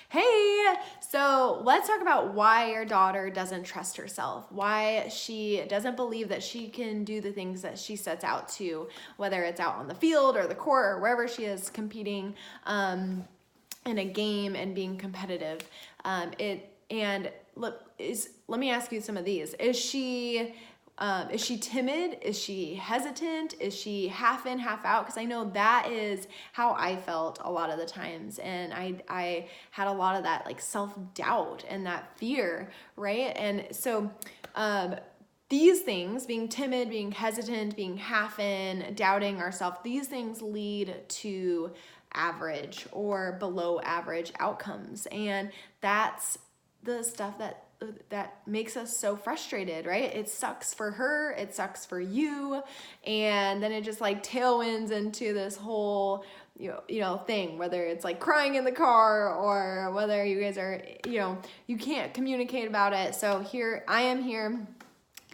Hey, so let's talk about why your daughter doesn't trust herself, why she doesn't believe that she can do the things that she sets out to, whether it's out on the field or the court or wherever she is competing in a game and being competitive. Let me ask you some of these. Is she timid? Is she hesitant? Is she half in, half out? Because I know that is how I felt a lot of the times. And I had a lot of that like self-doubt and that fear, right? And so these things, being timid, being hesitant, being half in, doubting ourselves, these things lead to average or below average outcomes. And that's the stuff that makes us so frustrated, right? It sucks for her, it sucks for you, and then it just like tailwinds into this whole thing, whether it's like crying in the car or whether you guys are you can't communicate about it. So I am here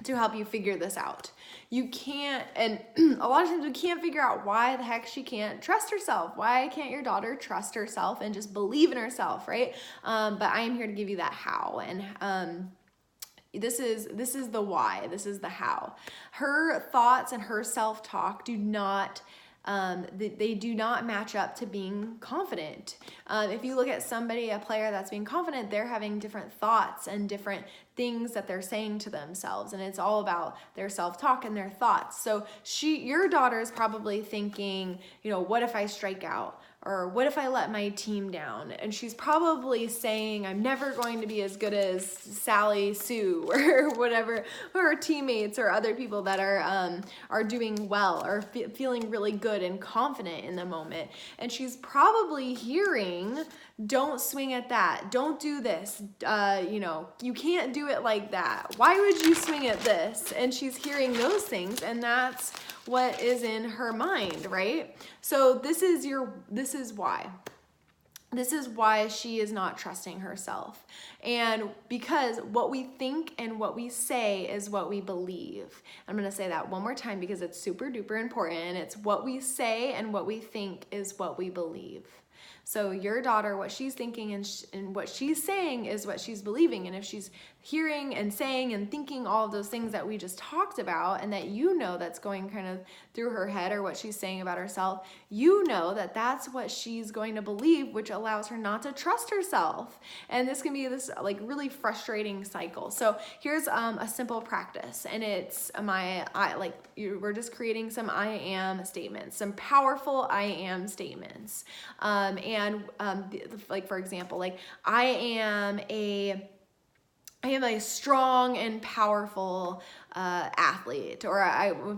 to help you figure this out. You can't, and a lot of times we can't figure out why the heck she can't trust herself. Why can't your daughter trust herself and just believe in herself, right? But I am here to give you that how, and this is the why. This is the how. Her thoughts and her self-talk do not they do not match up to being confident. If you look at a player that's being confident, they're having different thoughts and different things that they're saying to themselves, and it's all about their self-talk and their thoughts. So your daughter is probably thinking, what if I strike out? Or what if I let my team down? And she's probably saying, I'm never going to be as good as Sally Sue or whatever, or her teammates or other people that are doing well or feeling really good and confident in the moment. And she's probably hearing, don't swing at that. Don't do this. You can't do it like that. Why would you swing at this? And she's hearing those things, and that's what is in her mind, right? So this is why. This is why she is not trusting herself. And because what we think and what we say is what we believe. I'm going to say that one more time because it's super duper important. It's what we say and what we think is what we believe. So your daughter, what she's thinking and what she's saying is what she's believing. And if she's hearing and saying and thinking all of those things that we just talked about, and that that's going kind of through her head, or what she's saying about herself, that that's what she's going to believe, which allows her not to trust herself. And this can be this like really frustrating cycle. So here's a simple practice, and it's we're just creating some I am statements, some powerful I am statements. Like for example, like I am a strong and powerful athlete, or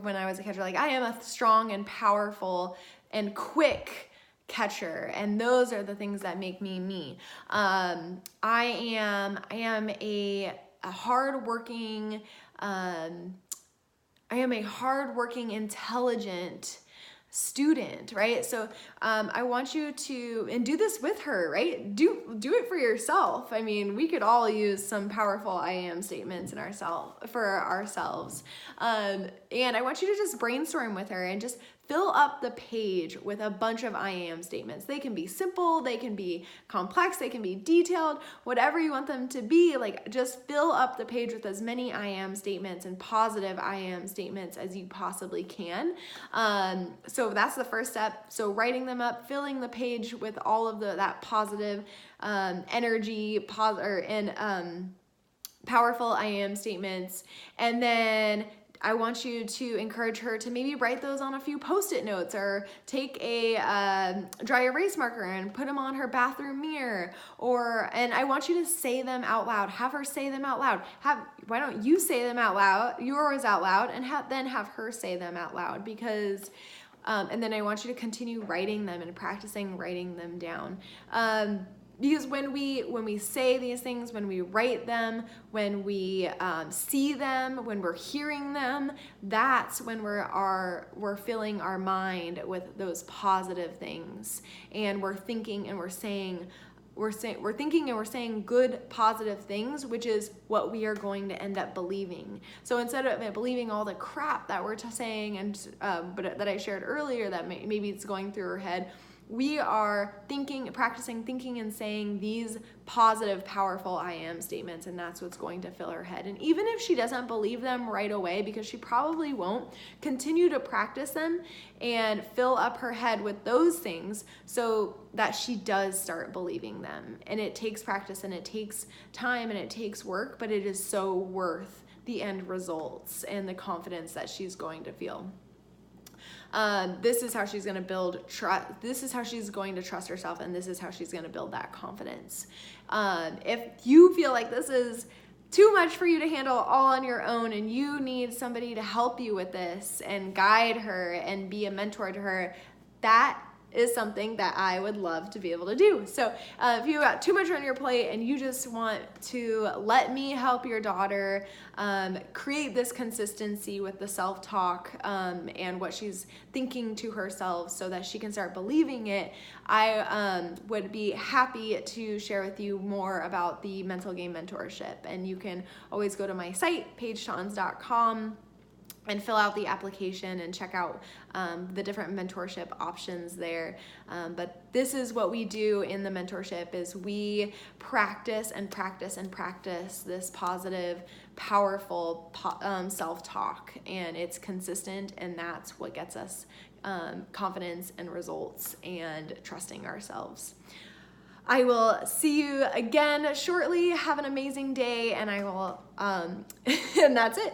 when I was a catcher, like I am a strong and powerful and quick catcher, and those are the things that make me me. I am a hardworking, intelligent student, right? So I want you to, and do this with her, right? Do it for yourself. I mean, we could all use some powerful I am statements for ourselves. And I want you to just brainstorm with her and just fill up the page with a bunch of I am statements. They can be simple, they can be complex, they can be detailed, whatever you want them to be. Like, just fill up the page with as many I am statements and positive I am statements as you possibly can. So that's the first step. So writing them up, filling the page with all of that positive energy, powerful I am statements. And then I want you to encourage her to maybe write those on a few Post-it notes, or take a dry erase marker and put them on her bathroom mirror. And I want you to say them out loud. Have her say them out loud. Why don't you say them out loud, yours out loud, and then have her say them out loud? Because and then I want you to continue writing them and practicing writing them down. Because when we say these things, when we write them, when we see them, when we're hearing them, that's when we're filling our mind with those positive things, and we're thinking and we're saying good positive things, which is what we are going to end up believing. So instead of believing all the crap that we're saying and but that I shared earlier, that maybe it's going through her head, we are practicing thinking and saying these positive, powerful I am statements, and that's what's going to fill her head. And even if she doesn't believe them right away, because she probably won't, continue to practice them and fill up her head with those things so that she does start believing them. And it takes practice and it takes time and it takes work, but it is so worth the end results and the confidence that she's going to feel. This is how she's going to build trust. This is how she's going to trust herself, and this is how she's going to build that confidence. If you feel like this is too much for you to handle all on your own and you need somebody to help you with this and guide her and be a mentor to her, that is something that I would love to be able to do. So if you got too much on your plate and you just want to let me help your daughter create this consistency with the self-talk and what she's thinking to herself so that she can start believing it, I would be happy to share with you more about the mental game mentorship. And you can always go to my site, paigetons.com, and fill out the application and check out the different mentorship options there. But this is what we do in the mentorship, is we practice and practice and practice this positive, powerful self-talk, and it's consistent, and that's what gets us confidence and results and trusting ourselves. I will see you again shortly. Have an amazing day, and I will, and that's it.